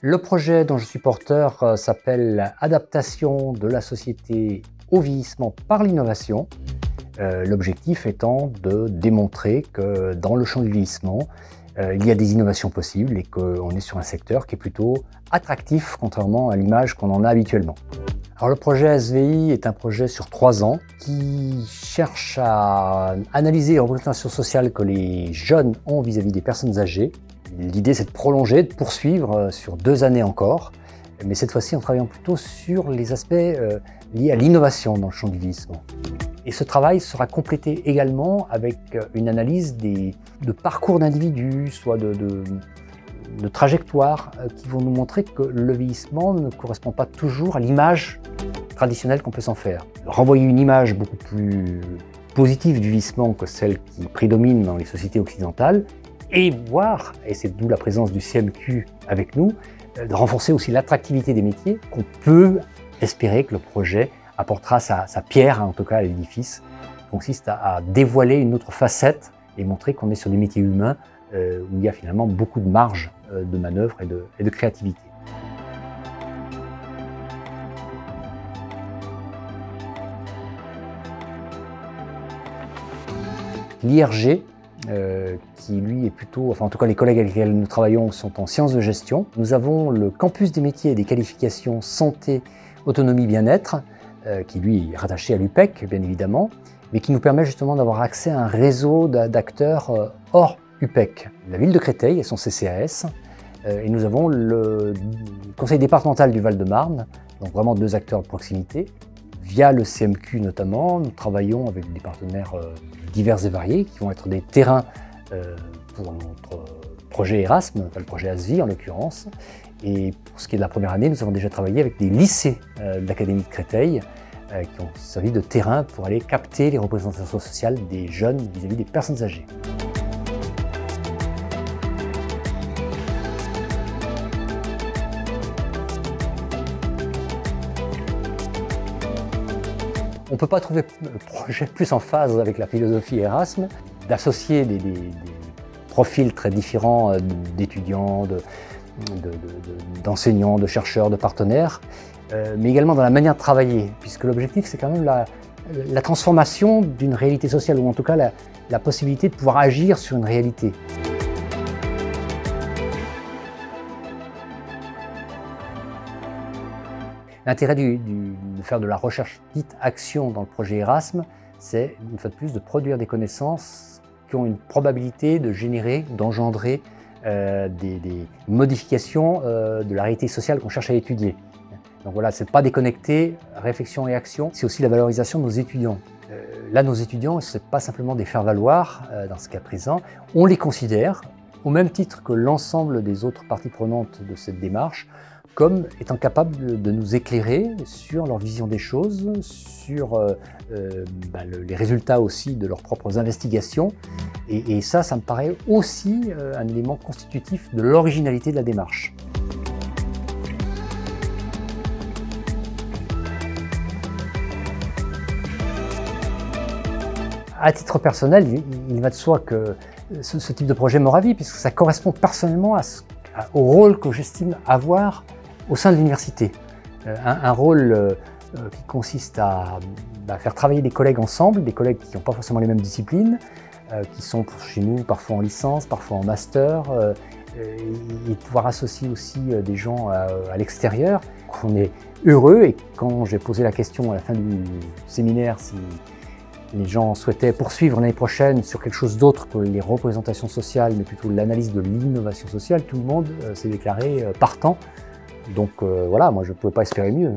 Le projet dont je suis porteur s'appelle « Adaptation de la société au vieillissement par l'innovation ». L'objectif étant de démontrer que dans le champ du vieillissement, il y a des innovations possibles et qu'on est sur un secteur qui est plutôt attractif, contrairement à l'image qu'on en a habituellement. Alors le projet SVI est un projet sur 3 ans qui cherche à analyser les représentations sociales que les jeunes ont vis-à-vis des personnes âgées. L'idée, c'est de prolonger, de poursuivre sur 2 années encore, mais cette fois-ci en travaillant plutôt sur les aspects liés à l'innovation dans le champ du vieillissement. Et ce travail sera complété également avec une analyse de parcours d'individus, soit de trajectoires qui vont nous montrer que le vieillissement ne correspond pas toujours à l'image traditionnelle qu'on peut s'en faire. Renvoyer une image beaucoup plus positive du vieillissement que celle qui prédomine dans les sociétés occidentales, et voir, et c'est d'où la présence du CMQ avec nous, de renforcer aussi l'attractivité des métiers qu'on peut espérer que le projet apportera sa pierre, en tout cas à l'édifice, qui consiste à dévoiler une autre facette et montrer qu'on est sur des métiers humains où il y a finalement beaucoup de marge de manœuvre et de créativité. L'IRG, qui lui est plutôt, enfin en tout cas les collègues avec lesquels nous travaillons sont en sciences de gestion. Nous avons le campus des métiers et des qualifications santé, autonomie, bien-être, qui lui est rattaché à l'UPEC bien évidemment, mais qui nous permet justement d'avoir accès à un réseau d'acteurs hors UPEC. La ville de Créteil et son CCAS, et nous avons le conseil départemental du Val-de-Marne, donc vraiment 2 acteurs de proximité. Via le CMQ notamment, nous travaillons avec des partenaires divers et variés qui vont être des terrains pour notre projet Erasme, enfin le projet ASVI en l'occurrence. Et pour ce qui est de la première année, nous avons déjà travaillé avec des lycées de l'Académie de Créteil qui ont servi de terrain pour aller capter les représentations sociales des jeunes vis-à-vis des personnes âgées. On ne peut pas trouver un projet plus en phase avec la philosophie Erasme, d'associer des profils très différents d'étudiants, d'enseignants, de chercheurs, de partenaires, mais également dans la manière de travailler, puisque l'objectif c'est quand même la transformation d'une réalité sociale, ou en tout cas la possibilité de pouvoir agir sur une réalité. L'intérêt de faire de la recherche dite action dans le projet Erasme, c'est une fois de plus de produire des connaissances qui ont une probabilité de générer, d'engendrer des modifications de la réalité sociale qu'on cherche à étudier. Donc voilà, c'est pas déconnecter réflexion et action, c'est aussi la valorisation de nos étudiants. Là, nos étudiants, ce n'est pas simplement des faire-valoir dans ce cas présent, on les considère, au même titre que l'ensemble des autres parties prenantes de cette démarche, comme étant capables de nous éclairer sur leur vision des choses, sur les résultats aussi de leurs propres investigations. Et ça me paraît aussi un élément constitutif de l'originalité de la démarche. À titre personnel, il va de soi que ce type de projet me ravit, puisque ça correspond personnellement au rôle que j'estime avoir au sein de l'université. Un rôle qui consiste à faire travailler des collègues ensemble, des collègues qui n'ont pas forcément les mêmes disciplines, qui sont chez nous parfois en licence, parfois en master, et pouvoir associer aussi des gens à l'extérieur. On est heureux, et quand j'ai posé la question à la fin du séminaire si les gens souhaitaient poursuivre l'année prochaine sur quelque chose d'autre que les représentations sociales, mais plutôt l'analyse de l'innovation sociale, tout le monde s'est déclaré partant. Donc voilà, moi je ne pouvais pas espérer mieux.